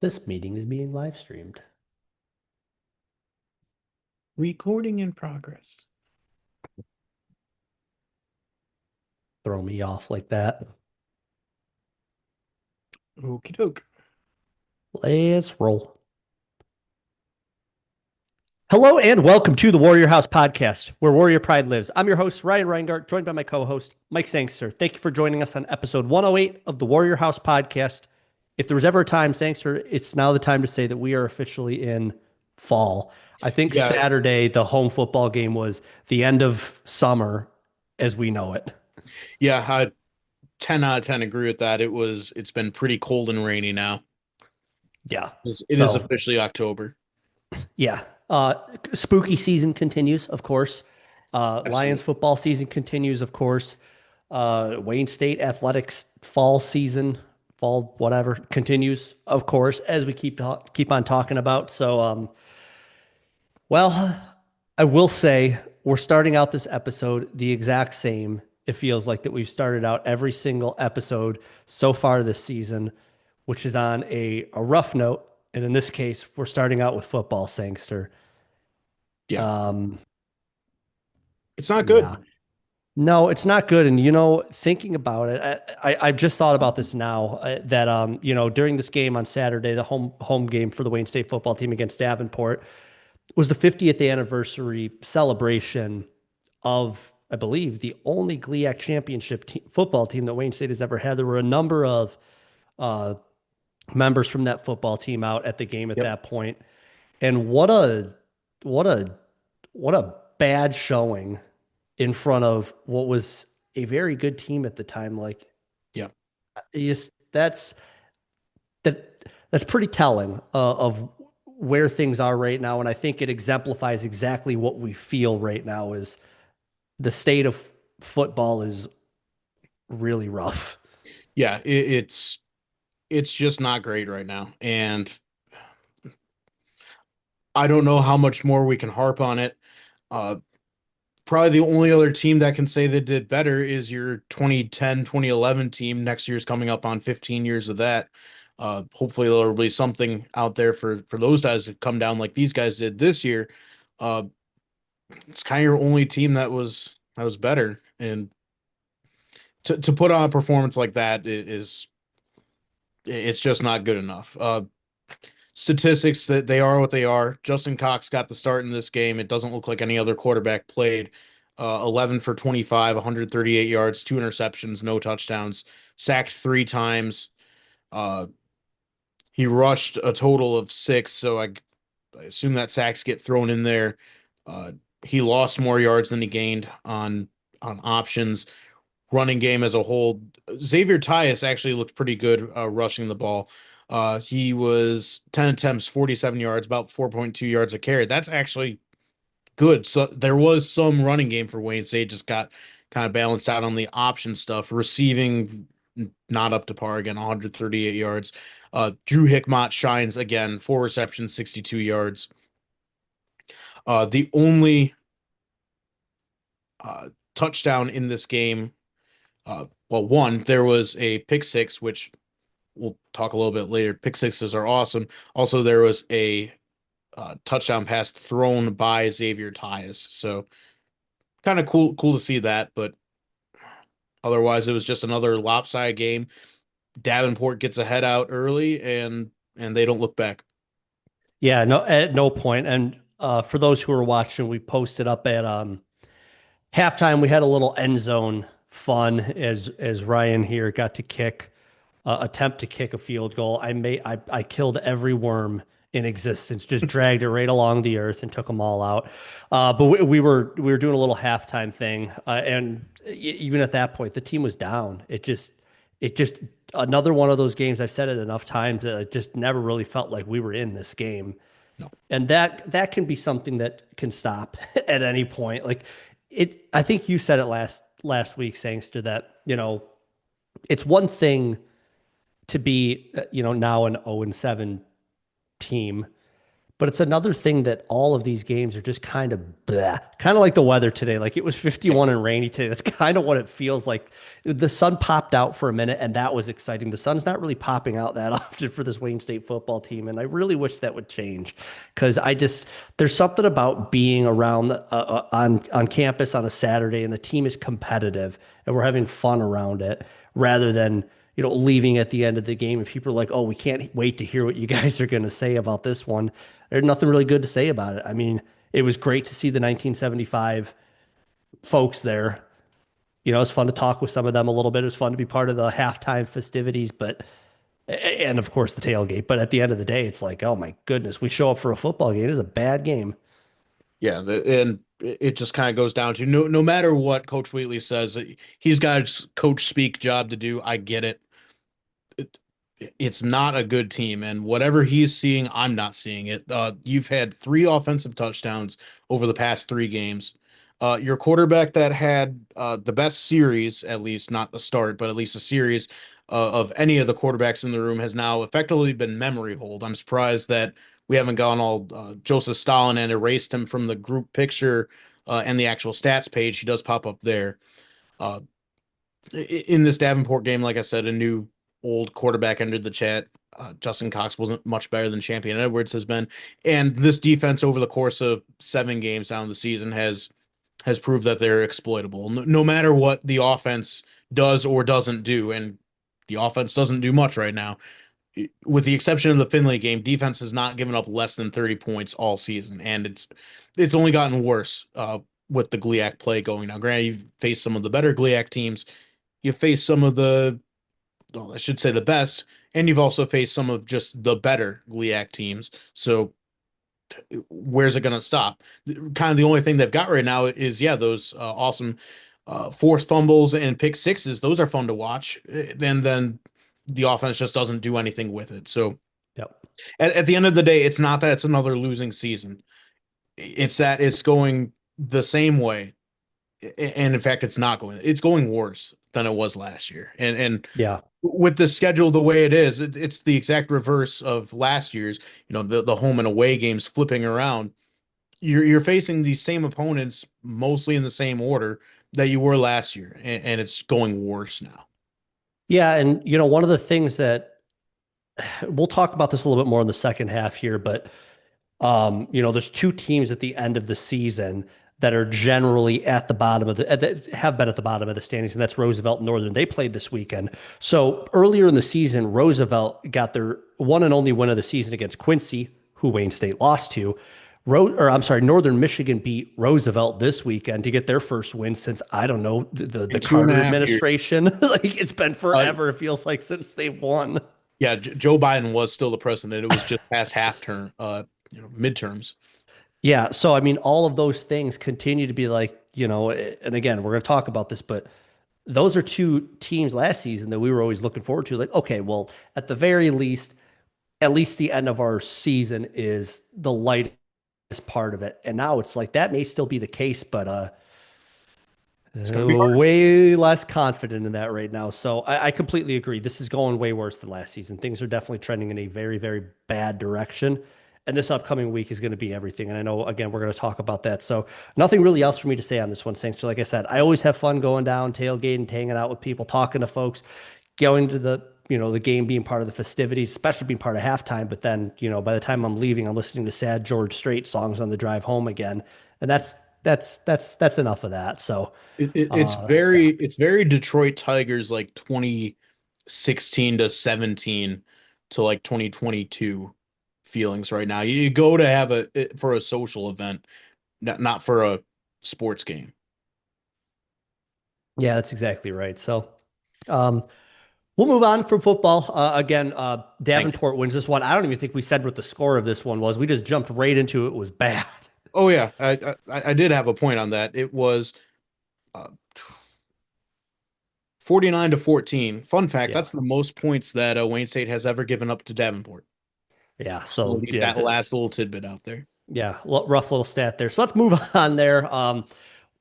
This meeting is being live streamed. Recording in progress. Throw me off like that. Okie doke. Let's roll. Hello and welcome to the Warrior House podcast, where Warrior Pride lives. I'm your host, Ryan Reingart, joined by my co-host, Mike Sangster. Thank you for joining us on episode 108 of the Warrior House podcast. If there was ever a time, Sangster, it's now the time to say that we are officially in fall. I think Yeah, Saturday, the home football game was the end of summer as we know it. yeah, I 10 out of 10 agree with that. It's been pretty cold and rainy now. Yeah. It is So officially October. Yeah. Spooky season continues, of course. Lions Absolutely. football season continues, of course. Wayne State athletics fall season, fall whatever continues, of course, as we keep on talking about. Well, I will say we're starting out this episode the exact same. It feels like that we've started out every single episode so far this season, which is on a rough note. And in this case, we're starting out with football, Sangster. Yeah, Um, it's not yeah. good. No, it's not good. And thinking about it, I just thought about this now that during this game on Saturday, the home game for the Wayne State football team against Davenport was the 50th anniversary celebration of, I believe, the only GLIAC championship football team that Wayne State has ever had. There were a number of uh, members from that football team out at the game at Yep. that point, and what a what a bad showing in front of what was a very good team at the time. Like, Yep. yes, that's pretty telling of where things are right now, and I think it exemplifies exactly what we feel right now is the state of football is really rough. Yeah, it's just not great right now. And I don't know how much more we can harp on it. Uh Probably the only other team that can say they did better is your 2010, 2011 team. Next year's coming up on 15 years of that. Hopefully there'll be something out there for those guys to come down like these guys did this year. Uh, it's kind of your only team that was better, and to put on a performance like that is it's just not good enough. Statistics that they are what they are. Justin Cox got the start in this game. It doesn't look like any other quarterback played. 11 for 25, 138 yards, two interceptions, no touchdowns, sacked three times. Uh, he rushed a total of six, so I assume that sacks get thrown in there. Uh, he lost more yards than he gained on options. Running game as a whole, Xavier Tyus actually looked pretty good rushing the ball. He was 10 attempts, 47 yards, about 4.2 yards a carry. That's actually good. So there was some running game for Wayne State, just got kind of balanced out on the option stuff. Receiving not up to par again, 138 yards. Drew Hickmott shines again, four receptions, 62 yards. The only touchdown in this game, well, one, there was a pick six, which we'll talk a little bit later. Pick sixes are awesome. Also, there was a touchdown pass thrown by Xavier Tyus, so kind of cool to see that. But otherwise, it was just another lopsided game. Davenport gets a head out early, and they don't look back. Yeah, no, at no point. And for those who are watching, we posted up at halftime. We had a little end zone fun as Ryan here got to attempt to kick a field goal. I killed every worm in existence, just dragged it right along the earth and took them all out. But we were doing a little halftime thing, and even at that point, the team was down. It just another one of those games. I've said it enough times. It just never really felt like we were in this game, No. and that can be something that can stop at any point. Like it, I think you said it last week, Sangster, that it's one thing to be now an 0-7 team, But it's another thing that all of these games are just kind of bleh, kind of like the weather today. Like it was 51 and rainy today. That's kind of what it feels like. The sun popped out for a minute, and that was exciting. The sun's not really popping out that often for this Wayne State football team, and I really wish that would change because there's something about being around on campus on a Saturday, and the team is competitive, and we're having fun around it rather than leaving at the end of the game and people are like, oh, we can't wait to hear what you guys are going to say about this one. There's nothing really good to say about it. I mean, it was great to see the 1975 folks there. It was fun to talk with some of them a little bit. It was fun to be part of the halftime festivities, and of course the tailgate. But at the end of the day, it's like, oh my goodness, we show up for a football game. It is a bad game. Yeah, and it just kind of goes down to no matter what Coach Wheatley says, he's got his coach speak job to do. I get it. it it's not a good team, and whatever he's seeing, I'm not seeing it. You've had 3 offensive touchdowns over the past 3 games. Your quarterback that had the best series, at least not the start, but at least a series of any of the quarterbacks in the room, has now effectively been memory hold. I'm surprised that we haven't gone all Joseph Stalin and erased him from the group picture and the actual stats page. He does pop up there. Uh, in this Davenport game, like I said, a new old quarterback entered the chat. Justin Cox wasn't much better than Champion Edwards has been, and this defense over the course of 7 games down the season has proved that they're exploitable. No matter what the offense does or doesn't do, and the offense doesn't do much right now, with the exception of the Finley game, defense has not given up less than 30 points all season, and it's only gotten worse with the GLIAC play going now. Granted, you've faced some of the better GLIAC teams, you face some of I should say the best, and you've also faced some of just the better GLIAC teams. So where's it going to stop? Kind of the only thing they've got right now is, those awesome forced fumbles and pick sixes. Those are fun to watch. And then the offense just doesn't do anything with it. So Yep. at the end of the day, it's not that it's another losing season. It's that it's going the same way. And in fact, it's going worse than it was last year. And Yeah. with the schedule the way it is, it's the exact reverse of last year's, the home and away games flipping around. You're facing these same opponents mostly in the same order that you were last year, and it's going worse now. Yeah. And, one of the things that we'll talk about this a little bit more in the second half here, but, there's 2 teams at the end of the season that are generally at the bottom that have been at the bottom of the standings, and that's Roosevelt and Northern. They played this weekend. So earlier in the season, Roosevelt got their one and only win of the season against Quincy, who Wayne State lost to. Northern Michigan beat Roosevelt this weekend to get their first win since, I don't know, the Carter administration. Like it's been forever, it feels like, since they've won. Yeah, Joe Biden was still the president. It was just past half term, midterms. Yeah. So, I mean, all of those things continue to be like, and again, we're going to talk about this, but those are 2 teams last season that we were always looking forward to. Like, okay, well, at the very least, at least the end of our season is the lightest part of it. And now it's like that may still be the case, but It's going to be hard. way less confident in that right now. So I completely agree. This is going way worse than last season. Things are definitely trending in a very, very bad direction. And this upcoming week is going to be everything. And I know, again, we're going to talk about that. So nothing really else for me to say on this one, Saints. So like I said, I always have fun going down, tailgating, hanging out with people, talking to folks, going to the game, being part of the festivities, especially being part of halftime. But then, by the time I'm leaving, I'm listening to sad George Strait songs on the drive home again. And that's enough of that. So It's very Detroit Tigers, like 2016 to 17 to like 2022 feelings right now. You go to have for a social event, not for a sports game. yeah, that's exactly right. So we'll move on from football. Again, Thank you. Davenport wins this one. I don't even think we said what the score of this one was. We just jumped right into it. It was bad. Oh yeah, I did have a point on that. It was uh, 49 to 14. Fun fact, Yeah. that's the most points that Wayne State has ever given up to Davenport. Yeah. We'll So get yeah, that last little tidbit out there. yeah, rough little stat there. So let's move on there.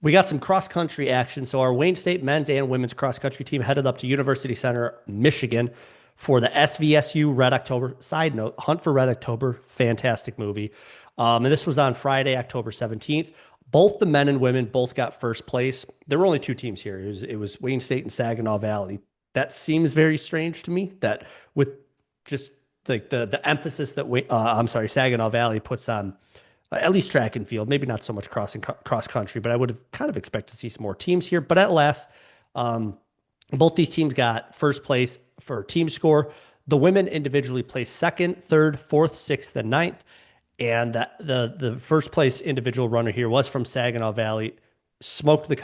We got some cross country action. So our Wayne State men's and women's cross country team headed up to University Center, Michigan for the SVSU Red October. Side note, Hunt for Red October, fantastic movie. And this was on Friday, October 17th. Both the men and women both got first place. There were only two teams here. It was Wayne State and Saginaw Valley. That seems very strange to me that with just like the emphasis that Saginaw Valley puts on at least track and field, maybe not so much cross country, but I would have kind of expected to see some more teams here. But at last, both these teams got first place for team score. The women individually placed second, third, fourth, sixth, and ninth. And the first place individual runner here was from Saginaw Valley, smoked the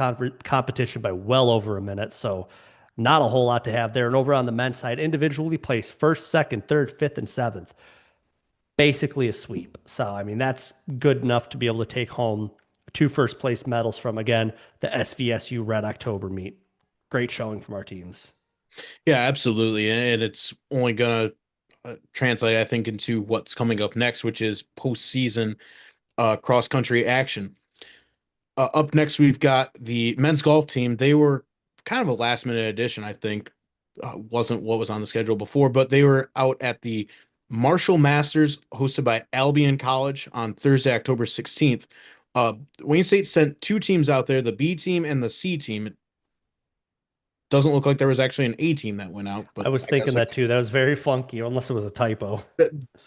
competition by well over a minute. So not a whole lot to have there. And over on the men's side, individually placed first, second, third, fifth, and seventh. Basically a sweep. So, I mean, that's good enough to be able to take home two first place medals from, again, the SVSU Red October meet. Great showing from our teams. Yeah, absolutely. And it's only going to translate, I think, into what's coming up next, which is postseason cross country action. Up next, we've got the men's golf team. They were kind of a last minute addition, I think. Wasn't what was on the schedule before, but they were out at the Marshall Masters hosted by Albion College on Thursday, October 16th. Wayne State sent two teams out there, the B team and the C team. It doesn't look like there was actually an A team that went out, but I was thinking that too. That was very funky, unless it was a typo.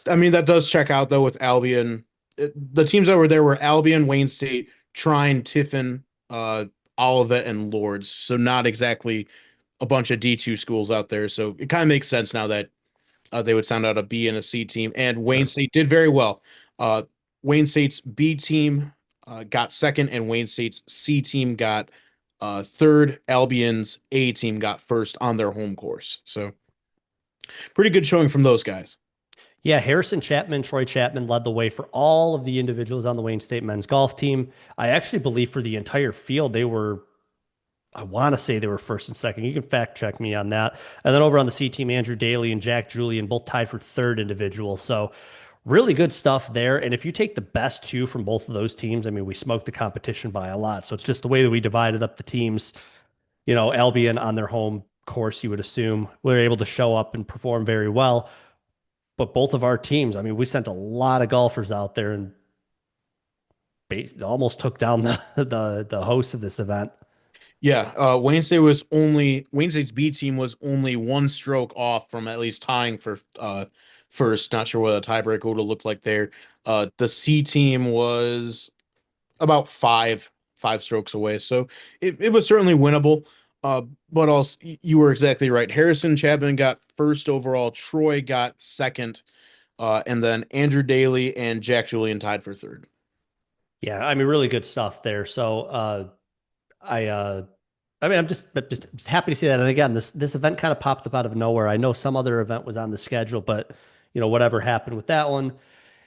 I mean, that does check out though with Albion. The teams that were there were Albion, Wayne State, Trine, Tiffin, Olivet, and Lords. So not exactly a bunch of D2 schools out there. So it kind of makes sense now that they would sound out a B and a C team. And Wayne State did very well. Wayne State's B team got second, and Wayne State's C team got third. Albion's A team got first on their home course. So pretty good showing from those guys. Yeah, Harrison Chapman, Troy Chapman led the way for all of the individuals on the Wayne State men's golf team. I actually believe for the entire field, I want to say they were first and second. You can fact check me on that. And then over on the C team, Andrew Daly and Jack Julian both tied for third individual. So really good stuff there. And if you take the best two from both of those teams, I mean, we smoked the competition by a lot. So it's just the way that we divided up the teams. Albion on their home course, you would assume, were able to show up and perform very well. But both of our teams, I mean, we sent a lot of golfers out there and almost took down the host of this event. Yeah, Wayne State's B team was only one stroke off from at least tying for first. Not sure what a tiebreaker would have looked like there. The C team was about five strokes away, so it was certainly winnable. But also you were exactly right. Harrison Chapman got first overall. Troy got second, and then Andrew Daly and Jack Julian tied for third. Yeah, I mean, really good stuff there. So I mean, I'm just happy to see that. And again, this event kind of popped up out of nowhere. I know some other event was on the schedule, but whatever happened with that one,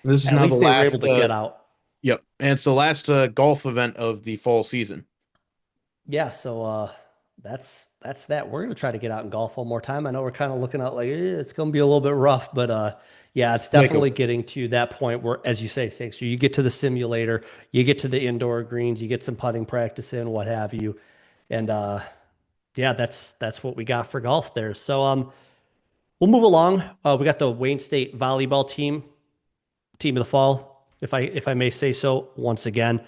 This is at now the least they were last. able to get out. Yep, and it's the last golf event of the fall season. Yeah, so that's that. We're gonna try to get out and golf one more time. I know we're kind of looking at like it's gonna be a little bit rough, but yeah, it's definitely getting to that point where, as you say, Six, so you get to the simulator, you get to the indoor greens, you get some putting practice in, what have you, and yeah, that's what we got for golf there. So we'll move along. We got the Wayne State volleyball team of the fall, if I may say so, once again.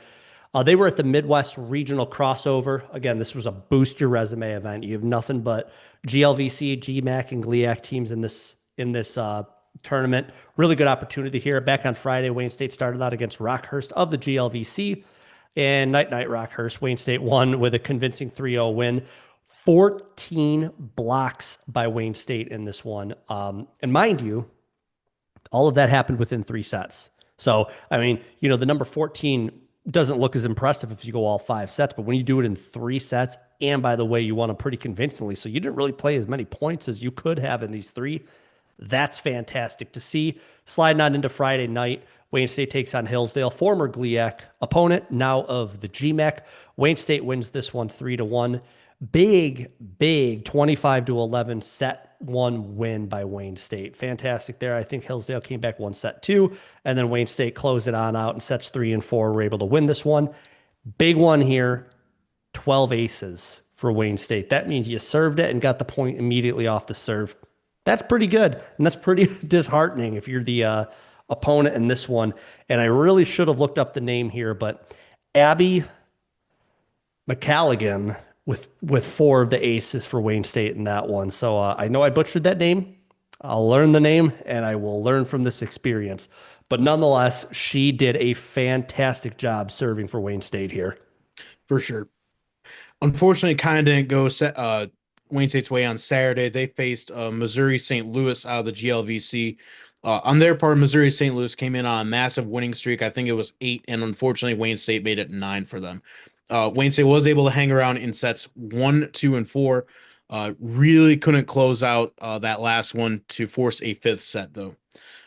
They were at the Midwest Regional Crossover. Again, this was a boost your resume event. You have nothing but GLVC, GMAC, and GLIAC teams in this tournament. Really good opportunity here. Back on Friday, Wayne State started out against Rockhurst of the GLVC, and night Rockhurst. Wayne State won with a convincing 3-0 win. 14 blocks by Wayne State in this one. And mind you, all of that happened within 3 sets. So, I mean, the number 14 doesn't look as impressive if you go all 5 sets, but when you do it in 3 sets, and by the way, you won them pretty convincingly, so you didn't really play as many points as you could have in these 3. That's fantastic to see. Sliding on into Friday night, Wayne State takes on Hillsdale, former GLIAC opponent, now of the GMAC. Wayne State wins this one 3-1. Big 25-11 set 1 win by Wayne State. Fantastic there. I think Hillsdale came back 1 set 2, and then Wayne State closed it on out in sets 3 and 4. Were able to win this one. Big one here, 12 aces for Wayne State. That means you served it and got the point immediately off the serve. That's pretty good. And that's pretty disheartening if you're the opponent in this one. And I really should have looked up the name here, but Abby McCalligan with four of the aces for Wayne State in that one. So I know I butchered that name. I'll learn the name and I will learn from this experience. But nonetheless, she did a fantastic job serving for Wayne State here. for sure. Unfortunately, kind of didn't go Wayne State's way on Saturday. They faced Missouri St. Louis out of the GLVC. On their part, Missouri St. Louis came in on a massive winning streak. I think it was 8, and unfortunately, Wayne State made it 9 for them. Wayne State was able to hang around in sets 1, 2, and 4. Really couldn't close out that last one to force a fifth set, though.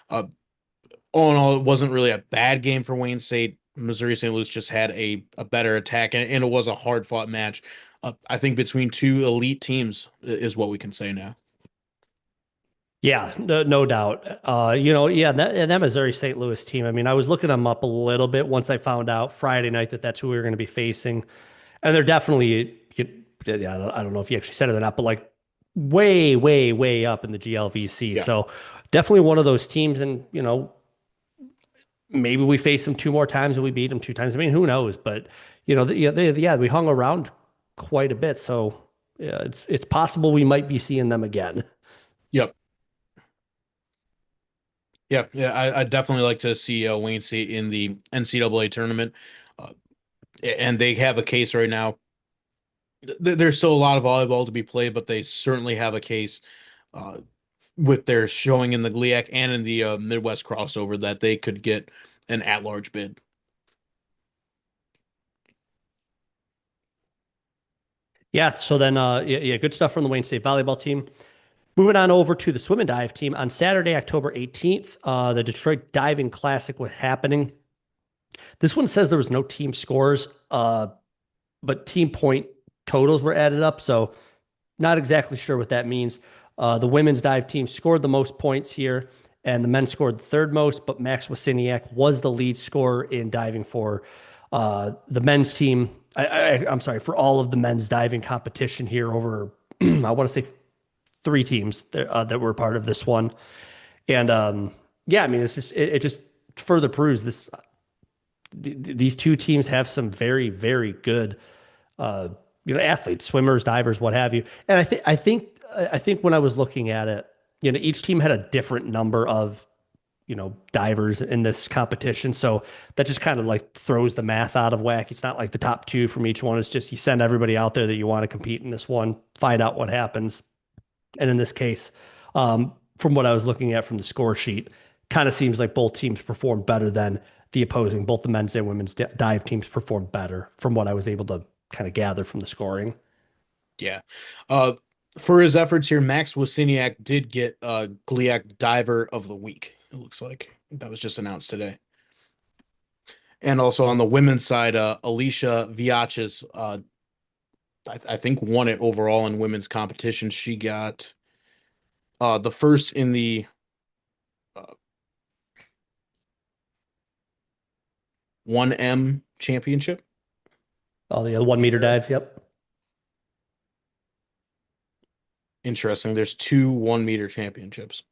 Uh, all in all, it wasn't really a bad game for Wayne State. Missouri St. Louis just had a better attack, and it was a hard fought match. I think between two elite teams is what we can say now. Yeah, no doubt. Yeah, that Missouri St. Louis team. I mean, I was looking them up a little bit once I found out Friday night that that's who we were going to be facing, and they're definitely, yeah, I don't know if you actually said it or not, but like way, way, way up in the GLVC. Yeah. So definitely one of those teams, and maybe we face them two more times and we beat them two times. I mean, who knows? But we hung around quite a bit, so yeah, it's possible we might be seeing them again. Yep. Yeah. I definitely like to see Wayne State in the NCAA tournament, uh, and they have a case right now. There's still a lot of volleyball to be played, but they certainly have a case uh, with their showing in the GLIAC and in the Midwest crossover that they could get an at-large bid. Yeah, so then good stuff from the Wayne State volleyball team. Moving on over to the swim and dive team on Saturday, October 18th, the Detroit Diving Classic was happening. This one says there was no team scores, but team point totals were added up. So not exactly sure what that means. The women's dive team scored the most points here, and the men scored the third most, but Max Wasiniak was the lead scorer in diving for the men's team. I'm sorry, for all of the men's diving competition here over, I want to say three teams that were part of this one. And yeah, I mean, it just further proves this. These two teams have some very, very good, athletes, swimmers, divers, what have you. And I think when I was looking at it, each team had a different number of, divers in this competition. So that just kind of like throws the math out of whack. It's not like the top two from each one. It's just you send everybody out there that you want to compete in this one, find out what happens. And in this case, from what I was looking at from the score sheet, kind of seems like both teams performed better than the opposing. Both the men's and women's dive teams performed better from what I was able to kind of gather from the scoring. Yeah. Uh, for his efforts here, Max Wasiniak did get GLIAC Diver of the Week. It looks like that was just announced today. And also on the women's side, Alicia Viaches, I think won it overall in women's competition. She got the first in the uh, 1M championship. Oh, the 1 meter dive. Yep. Interesting. There's two 1 meter championships.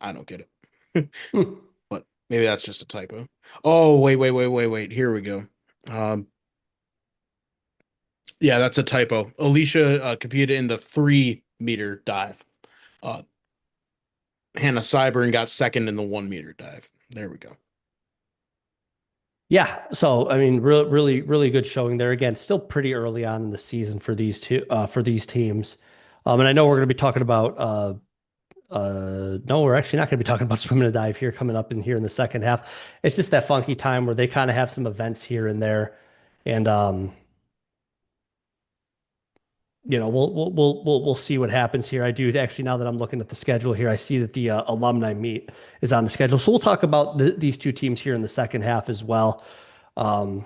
I don't get it. Hmm. But maybe that's just a typo. Oh, wait. Here we go. Um, yeah, that's a typo. Alicia competed in the 3 meter dive. Uh, Hannah Cyburn got second in the 1 meter dive. There we go. Yeah. So, I mean, really, really good showing there. Again, still pretty early on in the season for these two, for these teams. And I know we're going to be talking about, no, we're actually not going to be talking about swim and dive here coming up in here in the second half. It's just that funky time where they kind of have some events here and there. And, we'll see what happens here. I do actually, now that I'm looking at the schedule here, I see that the alumni meet is on the schedule. So we'll talk about these two teams here in the second half as well. Um,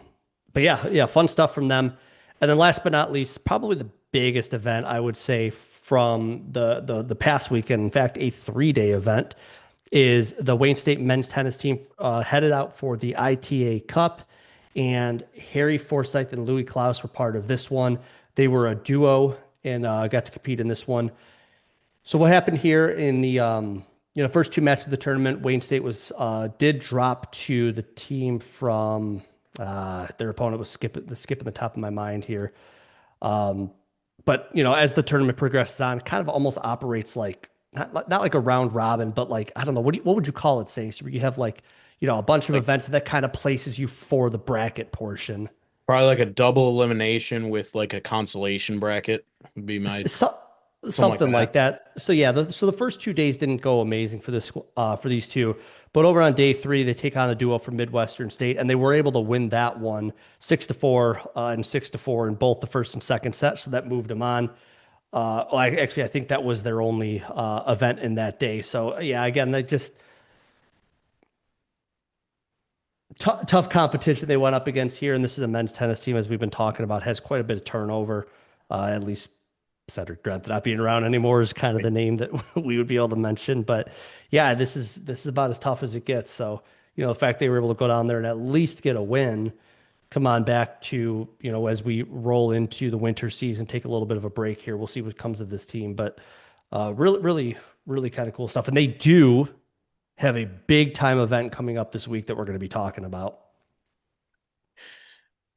but yeah, fun stuff from them. And then last but not least, probably the biggest event I would say from the past weekend, in fact, a 3-day event, is the Wayne State men's tennis team headed out for the ITA Cup, and Harry Forsyth and Louis Klaus were part of this one. They were a duo and got to compete in this one. So what happened here in the first two matches of the tournament, Wayne State was did drop to the team from their opponent was skipping the top of my mind here. Um, but as the tournament progresses on, it kind of almost operates like not like a round robin, but like I don't know what would you call it, Saints? Where you have like a bunch of Like events that kind of places you for the bracket portion. probably like a double elimination with like a consolation bracket would be my So, something like something like that. that. So yeah, so the first 2 days didn't go amazing for this for these two, but over on day three they take on a duo from Midwestern State, and they were able to win that one 6-4 and 6-4 in both the first and second set. So that moved them on. Actually, I think that was their only event in that day. So yeah, again, they just tough competition they went up against here, and this is a men's tennis team, as we've been talking about, has quite a bit of turnover. At least Cedric Grant not being around anymore is kind of the name that we would be able to mention. But yeah, this is about as tough as it gets. So the fact they were able to go down there and at least get a win, come on back to as we roll into the winter season, take a little bit of a break here. We'll see what comes of this team, but really, really, really kind of cool stuff. And they do have a big time event coming up this week that we're going to be talking about.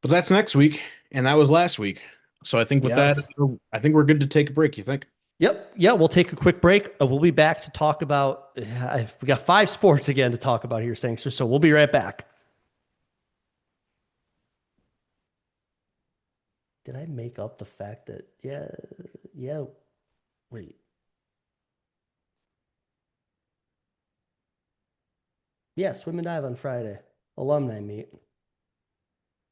But that's next week, and that was last week. So I think with Yeah. that, I think we're good to take a break. You think? Yep. Yeah. We'll take a quick break. We'll be back to talk about. We got five sports again to talk about here, Sangster. So we'll be right back. Did I make up the fact that? Yeah. Yeah. Wait. Yeah. Swim and dive on Friday. Alumni meet.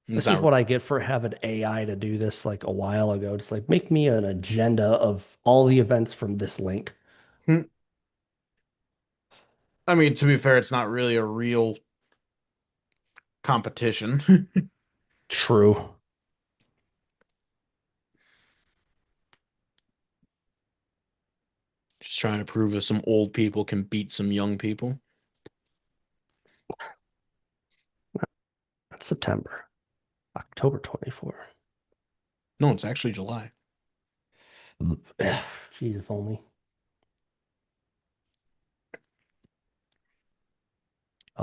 It's This is not. what I get for having AI to do this like a while ago. Just like make me an agenda of all the events from this link. Hmm. I mean, to be fair, it's not really a real competition. True. Just trying to prove if some old people can beat some young people. That's September. October 24. No, it's actually July. Jeez, if only.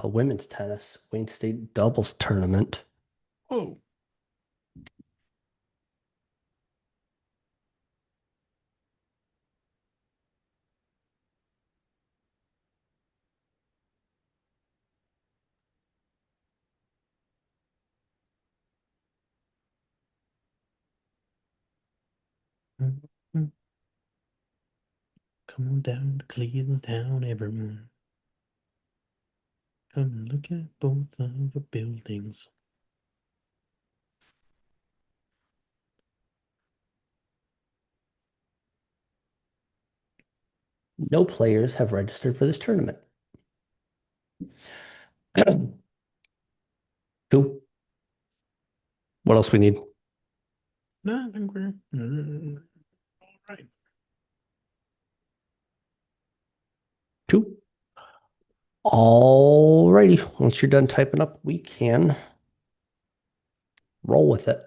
Women's tennis, Wayne State doubles tournament. Oh, come on down to Cleveland Town, everyone. Come and look at both of the buildings. No players have registered for this tournament. Cool. What else we need? No, I think we're all right. Two. Alrighty. Once you're done typing up, we can roll with it.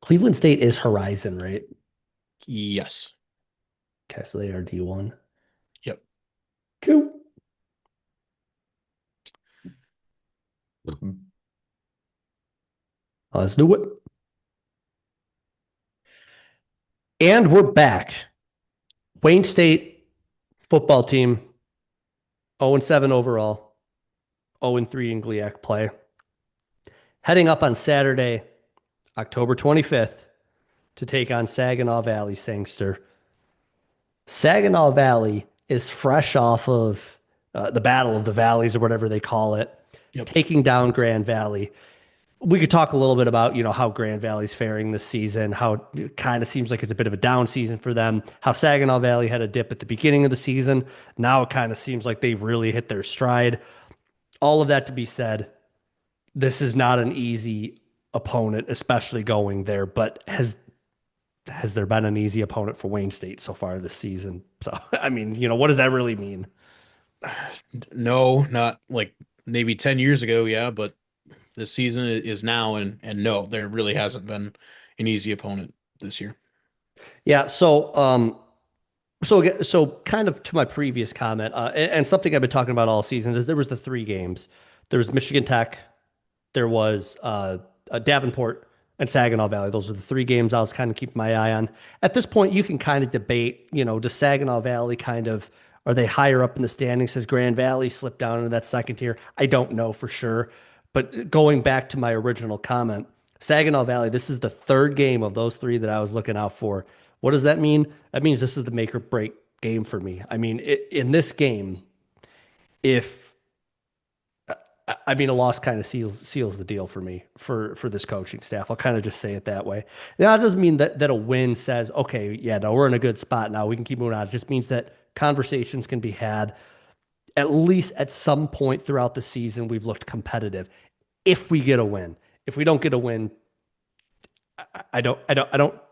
Cleveland State is Horizon, right? Yes. Okay, so they are D1. Yep. Cool. Let's do it. And we're back. Wayne State football team, 0-7 overall, 0-3 in GLIAC play. Heading up on Saturday, October 25th, to take on Saginaw Valley Sangster. Saginaw Valley is fresh off of the Battle of the Valleys or whatever they call it, Yep. taking down Grand Valley. We could talk a little bit about, how Grand Valley's faring this season, how it kind of seems like it's a bit of a down season for them, how Saginaw Valley had a dip at the beginning of the season. Now it kind of seems like they've really hit their stride. All of that to be said, this is not an easy opponent, especially going there, but has there been an easy opponent for Wayne State so far this season? So, I mean, what does that really mean? No, not like maybe 10 years ago, yeah, but this season is now and no, there really hasn't been an easy opponent. this year. Yeah. So kind of to my previous comment, and something I've been talking about all season is there was the three games. There was Michigan Tech, there was Davenport, and Saginaw Valley. Those are the three games I was kind of keeping my eye on. At this point, you can kind of debate, does Saginaw Valley kind of, are they higher up in the standings? Has Grand Valley slipped down into that second tier? I don't know for sure. But going back to my original comment, Saginaw Valley, this is the third game of those three that I was looking out for. What does that mean? That means this is the make or break game for me. I mean, in this game, if I mean, a loss kind of seals the deal for me for this coaching staff. I'll kind of just say it that way. Now, that doesn't mean that a win says, okay, yeah, no, we're in a good spot now. We can keep moving on. It just means that conversations can be had at least at some point throughout the season. We've looked competitive. If we get a win, if we don't get a win, I don't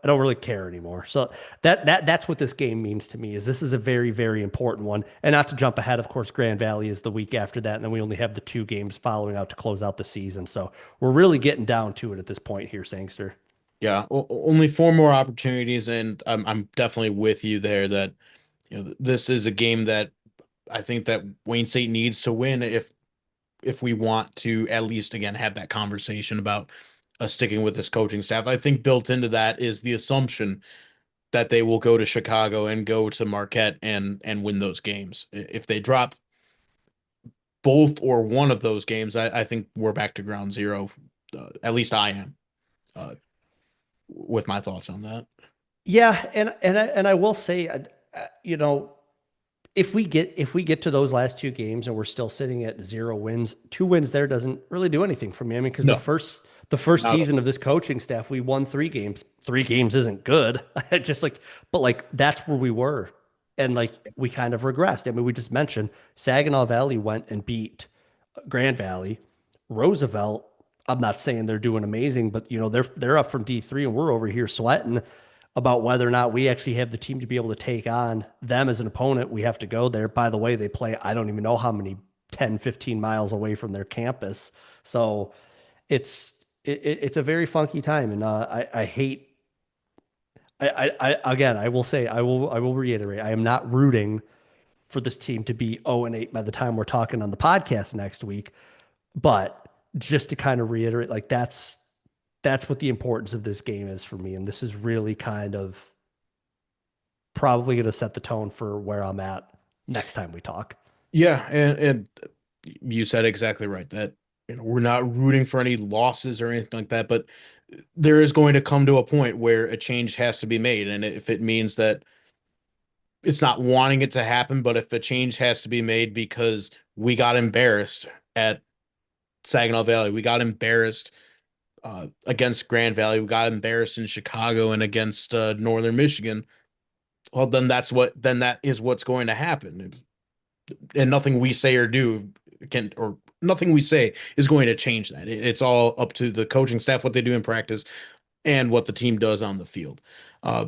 really care anymore. So that's what this game means to me. Is this is a very, very important one. And not to jump ahead, of course, Grand Valley is the week after that, and then we only have the two games following out to close out the season. So we're really getting down to it at this point here, Sangster. Yeah, only four more opportunities, and I'm definitely with you there that this is a game that I think that Wayne State needs to win if we want to at least again have that conversation about sticking with this coaching staff. I think built into that is the assumption that they will go to Chicago and go to Marquette and win those games. If they drop both or one of those games, I think we're back to ground zero. At least I am uh, with my thoughts on that. Yeah, and I will say, you know, if we get to those last two games and we're still sitting at 0 wins, 2 wins there doesn't really do anything for me. I mean, because the No, first not season of this coaching staff, we won 3 games. 3 games isn't good. Just like, but like that's where we were, and like we kind of regressed. I mean, we just mentioned Saginaw Valley went and beat Grand Valley, Roosevelt. I'm not saying they're doing amazing, but they're up from D3 and we're over here sweating about whether or not we actually have the team to be able to take on them as an opponent. We have to go there. By the way, they play, I don't even know how many 10, 15 miles away from their campus. So it's it's a very funky time. And I hate again, I will say, I will reiterate, I am not rooting for this team to be 0-8 by the time we're talking on the podcast next week. But just to kind of reiterate, like that's what the importance of this game is for me. And this is really kind of probably going to set the tone for where I'm at next time we talk. yeah, and you said exactly right that we're not rooting for any losses or anything like that, but there is going to come to a point where a change has to be made, and if it means that it's not wanting it to happen, but if a change has to be made because we got embarrassed at Saginaw Valley, we got embarrassed against Grand Valley, we got embarrassed in Chicago and against Northern Michigan. Well, then that is what's going to happen, and nothing we say or do can or nothing we say is going to change that. It's all up to the coaching staff what they do in practice and what the team does on the field. Uh,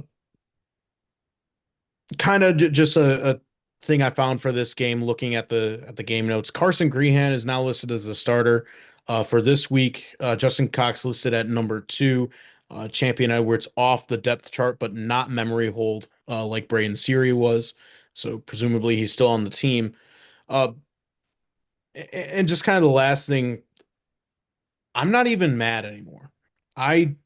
kind of just a thing I found for this game, looking at the game notes. Carson Grehan is now listed as a starter for this week. Justin Cox listed at number 2. Champion Edwards off the depth chart, but not memory hold like Braden Seary was. So presumably he's still on the team. Uh, and just kind of the last thing, I'm not even mad anymore. I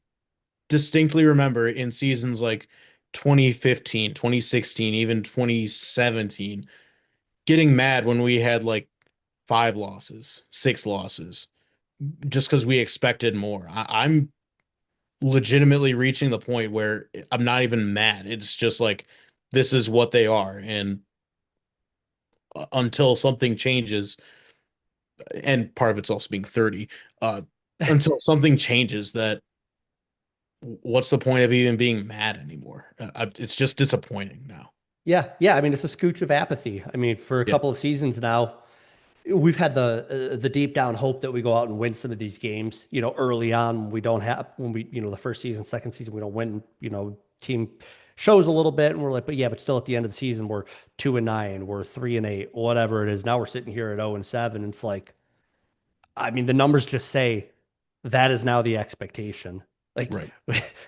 distinctly remember in seasons like 2015, 2016, even 2017, getting mad when we had like 5 losses, 6 losses, just because we expected more. I'm legitimately reaching the point where I'm not even mad. It's just like this is what they are. And until something changes, and part of it's also being 30, uh, until something changes that what's the point of even being mad anymore? It's just disappointing now. Yeah, yeah. I mean, it's a scooch of apathy. I mean, for a Yeah. couple of seasons now, we've had the deep down hope that we go out and win some of these games. Early on when we don't have when we the first season, second season we don't win. Team shows a little bit, and we're like, but yeah, but still at the end of the season we're 2-9, we're 3-8, whatever it is. Now we're sitting here at 0-7. It's like, I mean, the numbers just say that is now the expectation. Like Right.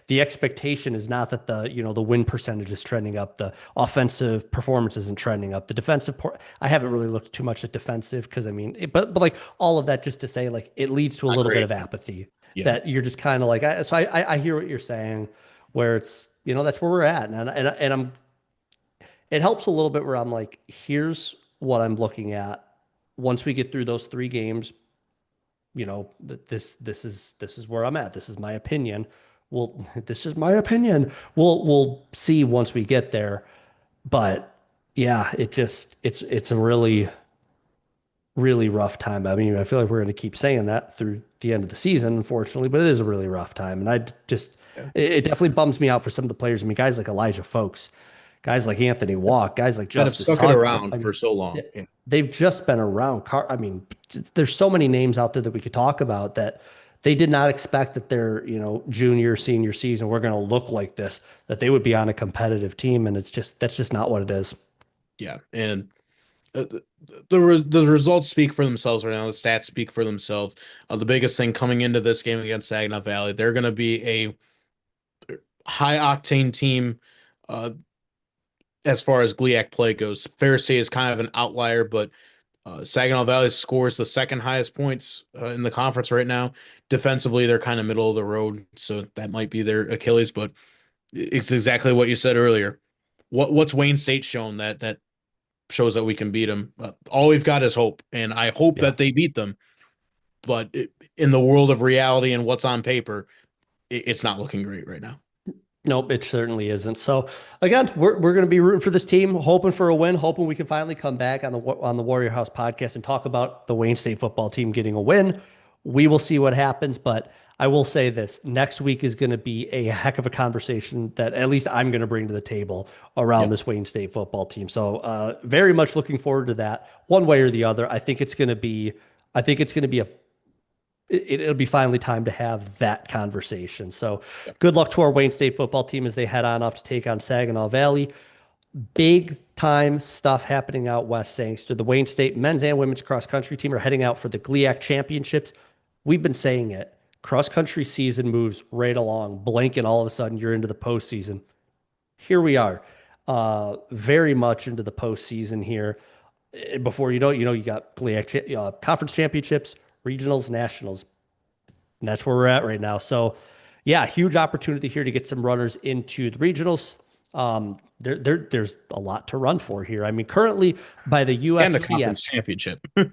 the expectation is not that the win percentage is trending up, the offensive performance isn't trending up, the I haven't really looked too much at defensive because I mean, but like all of that just to say like it leads to a Not little bit great. of apathy Yeah. that you're just kind of like, I hear what you're saying, where it's that's where we're at, and I'm it helps a little bit where I'm like, here's what I'm looking at once we get through those three games. This is where I'm at. This is my opinion. Well, this is my opinion. We'll see once we get there. But yeah, it's a really really rough time. I mean, I feel like we're going to keep saying that through the end of the season, unfortunately, but it is a really rough time. And Yeah. it definitely bums me out for some of the players. I mean, guys like Elijah Folks, guys like Anthony Walk, guys like That have Justice stuck it Tuggle. around I for mean, so long. Yeah. they've just been around. I mean, there's so many names out there that we could talk about that they did not expect that their, junior, senior season, we're going to look like this, that they would be on a competitive team. And that's just not what it is. Yeah. And the results speak for themselves right now. The stats speak for themselves. The biggest thing coming into this game against Saginaw Valley, they're going to be a high octane team uh, as far as GLIAC play goes. Ferris State is kind of an outlier, but Saginaw Valley scores the second highest points in the conference right now. Defensively, they're kind of middle of the road, so that might be their Achilles. But it's exactly what you said earlier. What's Wayne State shown that shows that we can beat them? All we've got is hope, and I hope Yeah. that they beat them. But in the world of reality and what's on paper, it's not looking great right now. Nope, it certainly isn't. So again, we're going to be rooting for this team, hoping for a win, hoping we can finally come back on the Warrior House podcast and talk about the Wayne State football team getting a win. We will see what happens, but I will say this: next week is going to be a heck of a conversation that at least I'm going to bring to the table around Yeah. this Wayne State football team. So very much looking forward to that, one way or the other. I think it's going to be it'll be finally time to have that conversation. So good luck to our Wayne State football team as they head on up to take on Saginaw Valley. Big time stuff happening out west, Sangster. The Wayne State men's and women's cross country team are heading out for the GLIAC championships. We've been saying it. Cross country season moves right along. Blink, and all of a sudden you're into the postseason. Here we are, very much into the postseason here. Before you got GLIAC conference championships, regionals, nationals. And that's where we're at right now. So, yeah, huge opportunity here to get some runners into the regionals. There's a lot to run for here. I mean, currently by the And the conference USTF, championship. well,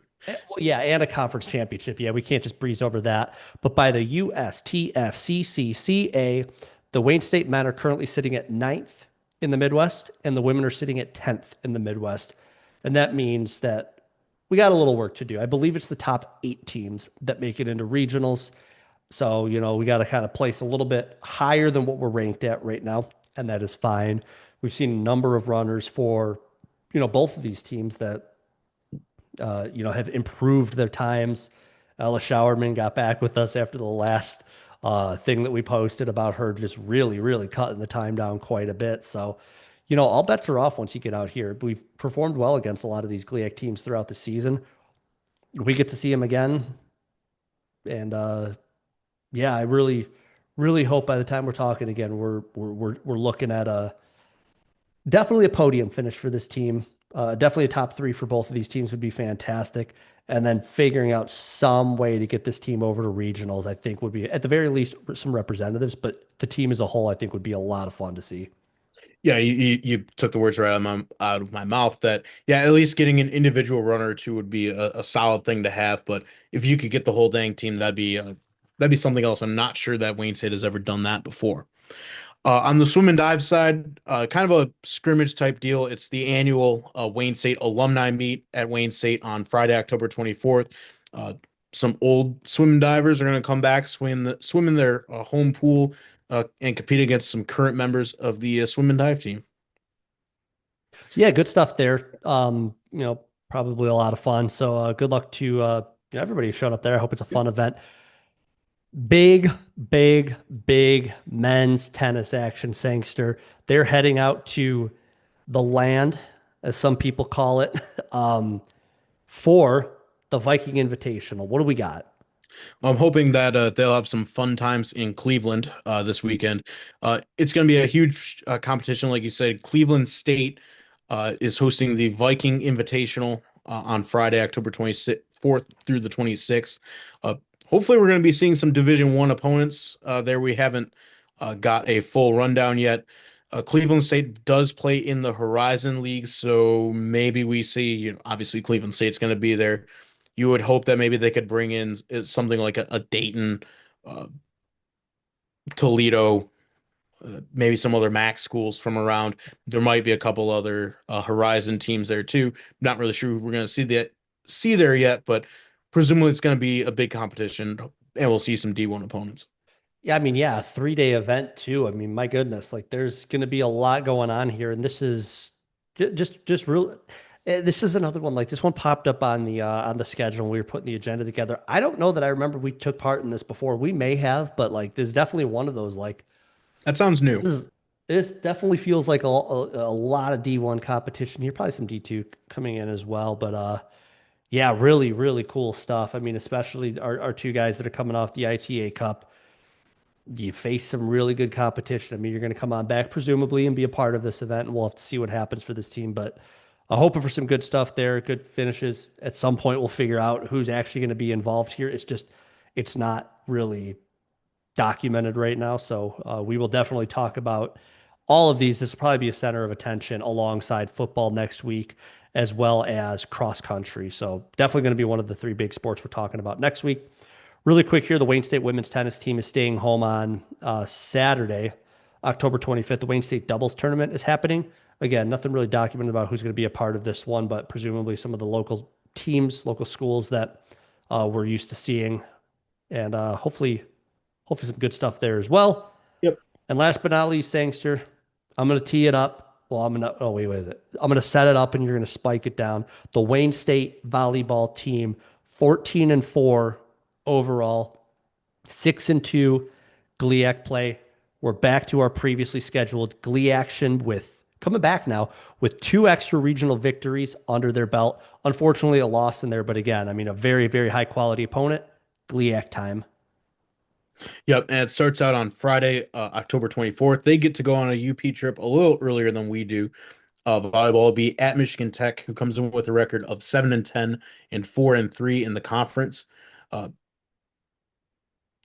yeah, and a conference championship. Yeah, we can't just breeze over that. But by the USTFCCCA, the Wayne State men are currently sitting at ninth in the Midwest, and the women are sitting at 10th in the Midwest. And that means that we got a little work to do. I believe it's the top 8 teams that make it into regionals. So, we got to kind of place a little bit higher than what we're ranked at right now, and that is fine. We've seen a number of runners for, both of these teams that, have improved their times. Ella Showerman got back with us after the last thing that we posted about her just really, really cutting the time down quite a bit. So, all bets are off once you get out here. We've performed well against a lot of these GLIAC teams throughout the season. We get to see them again. And yeah, I really, really hope by the time we're talking again, we're looking at definitely a podium finish for this team. Definitely a top 3 for both of these teams would be fantastic. And then figuring out some way to get this team over to regionals, I think would be at the very least some representatives, but the team as a whole, I think would be a lot of fun to see. Yeah, you took the words right out of my mouth that, yeah, at least getting an individual runner or two would be a solid thing to have. But if you could get the whole dang team, that'd be something else. I'm not sure that Wayne State has ever done that before. On the swim and dive side, kind of a scrimmage type deal. It's the annual Wayne State alumni meet at Wayne State on Friday, October 24th. Uh, some old swim divers are going to come back, swim in their home pool, and compete against some current members of the swim and dive team. Yeah, good stuff there. Probably a lot of fun. So good luck to everybody who showed up there. I hope it's a fun event. Big, big, big men's tennis action, Sangster. They're heading out to the land, as some people call it, for the Viking Invitational. What do we got? I'm hoping that they'll have some fun times in Cleveland this weekend. It's going to be a huge competition, like you said. Cleveland State is hosting the Viking Invitational on Friday, October 24th through the 26th. Uh, Hopefully, we're going to be seeing some Division One opponents there. We haven't got a full rundown yet. Cleveland State does play in the Horizon League, so maybe we see, obviously Cleveland State's going to be there. You would hope that maybe they could bring in something like a Dayton, uh, Toledo, maybe some other MAC schools from around. There might be a couple other Horizon teams there too. Not really sure who we're going to see there yet, but presumably it's going to be a big competition, and we'll see some D1 opponents. Yeah, I mean, yeah, a 3-day event too. I mean, my goodness, like there's going to be a lot going on here, and this is just real. This is another one. Like this one popped up on the schedule when we were putting the agenda together. I don't know that I remember we took part in this before. We may have, but like there's definitely one of those. Like That sounds new. this, this definitely feels like a lot of D1 competition here. Probably some D2 coming in as well, but yeah, really really cool stuff. I mean, especially our two guys that are coming off the ITA Cup. You face some really good competition. I mean, you're going to come on back presumably and be a part of this event, and we'll have to see what happens for this team. But I'm hoping for some good stuff there, good finishes. At some point, we'll figure out who's actually going to be involved here. It's not really documented right now. So we will definitely talk about all of these. This will probably be a center of attention alongside football next week, as well as cross country. So definitely going to be one of the three big sports we're talking about next week. Really quick here, the Wayne State women's tennis team is staying home on Saturday, October 25th. The Wayne State doubles tournament is happening. Again, nothing really documented about who's going to be a part of this one, but presumably some of the local teams, local schools that we're used to seeing, and hopefully some good stuff there as well. Yep. And last but not least, Sangster, I'm going to tee it up. Well, I'm going to, oh, wait, wait, wait. I'm going to set it up and you're going to spike it down. The Wayne State volleyball team, 14-4 overall, 6-2 GLIAC play. We're back to our previously scheduled GLI action with coming back now with two extra regional victories under their belt. Unfortunately, a loss in there, but again, I mean, a very, very high quality opponent. GLIAC time. Yep, and it starts out on Friday, October 24th. They get to go on a UP trip a little earlier than we do. Volleyball will be at Michigan Tech, who comes in with a record of 7-10 and 4-3 in the conference. Uh,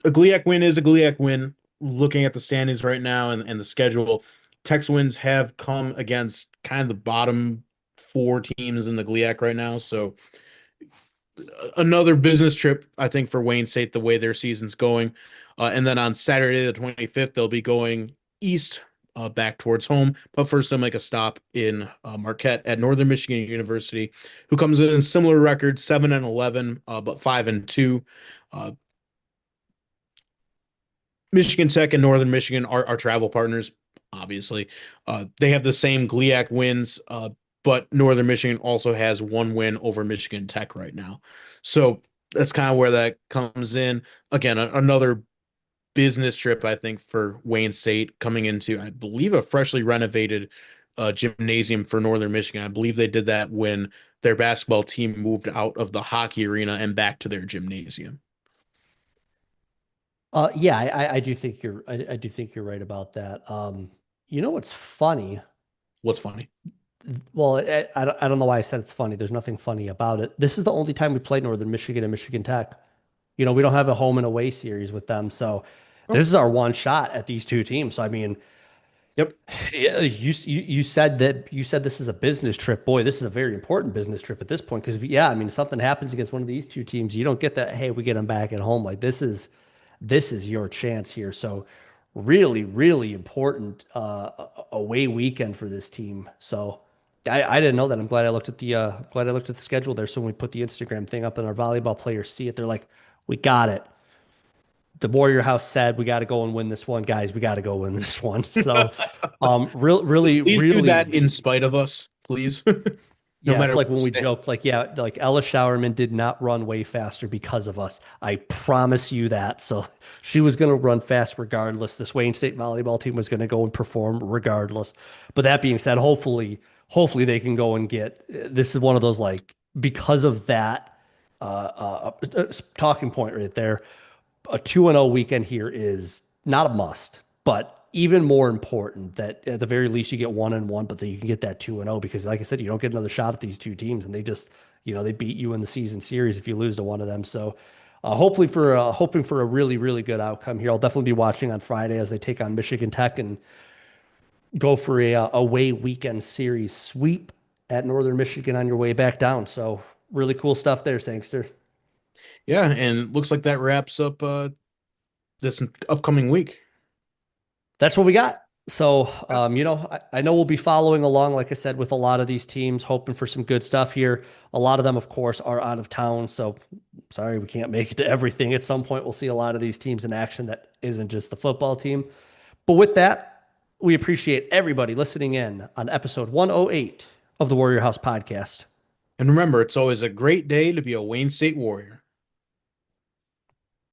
a GLIAC win is a GLIAC win. Looking at the standings right now and the schedule, Tech's wins have come against kind of the bottom four teams in the GLIAC right now. So another business trip, I think, for Wayne State, the way their season's going. And then on Saturday, the 25th, they'll be going east back towards home. But first, they'll make a stop in Marquette at Northern Michigan University, who comes in similar record, 7-11, but 5-2. Michigan Tech and Northern Michigan are travel partners, obviously. They have the same GLIAC wins, but Northern Michigan also has one win over Michigan Tech right now. So that's kind of where that comes in. Again, another business trip, I think, for Wayne State coming into, I believe, a freshly renovated gymnasium for Northern Michigan. I believe they did that when their basketball team moved out of the hockey arena and back to their gymnasium. Yeah, I do think I do think you're right about that. You know what's funny? What's funny? Well, I don't know why I said it's funny. There's nothing funny about it. This is the only time we played Northern Michigan and Michigan Tech. You know, we don't have a home and away series with them, so Oh, this is our one shot at these two teams. So I mean, yep. yeah, you said this is a business trip. Boy, this is a very important business trip at this point because yeah, I mean, if something happens against one of these two teams, you don't get that. Hey, we get them back at home. Like this is your chance here. So really, really important away weekend for this team. So I didn't know that. I'm glad I looked at the schedule there. So when we put the Instagram thing up and our volleyball players see it, they're like, "We got it." The Warrior House said, "We got to go and win this one, guys. We got to go win this one." So, really, Please do really, that in spite of us, please. No yeah, it's matter like when what we you say. joked, like, yeah, like Ella Showerman did not run way faster because of us. I promise you that. So she was going to run fast regardless. This Wayne State volleyball team was going to go and perform regardless. But that being said, hopefully they can go and get this is one of those like because of that talking point right there. A 2-0 weekend here is not a must, but even more important that at the very least you get 1-1, but that you can get that 2-0 because, like I said, you don't get another shot at these two teams, and they just, they beat you in the season series if you lose to one of them. So, hoping for a really really good outcome here. I'll definitely be watching on Friday as they take on Michigan Tech and go for a away weekend series sweep at Northern Michigan on your way back down. So really cool stuff there, Sangster. Yeah, and looks like that wraps up this upcoming week. That's what we got. So, I know we'll be following along, like I said, with a lot of these teams, hoping for some good stuff here. A lot of them, of course, are out of town. So, sorry, we can't make it to everything. At some point, we'll see a lot of these teams in action that isn't just the football team. But with that, we appreciate everybody listening in on episode 108 of the Warrior House podcast. And remember, it's always a great day to be a Wayne State Warrior.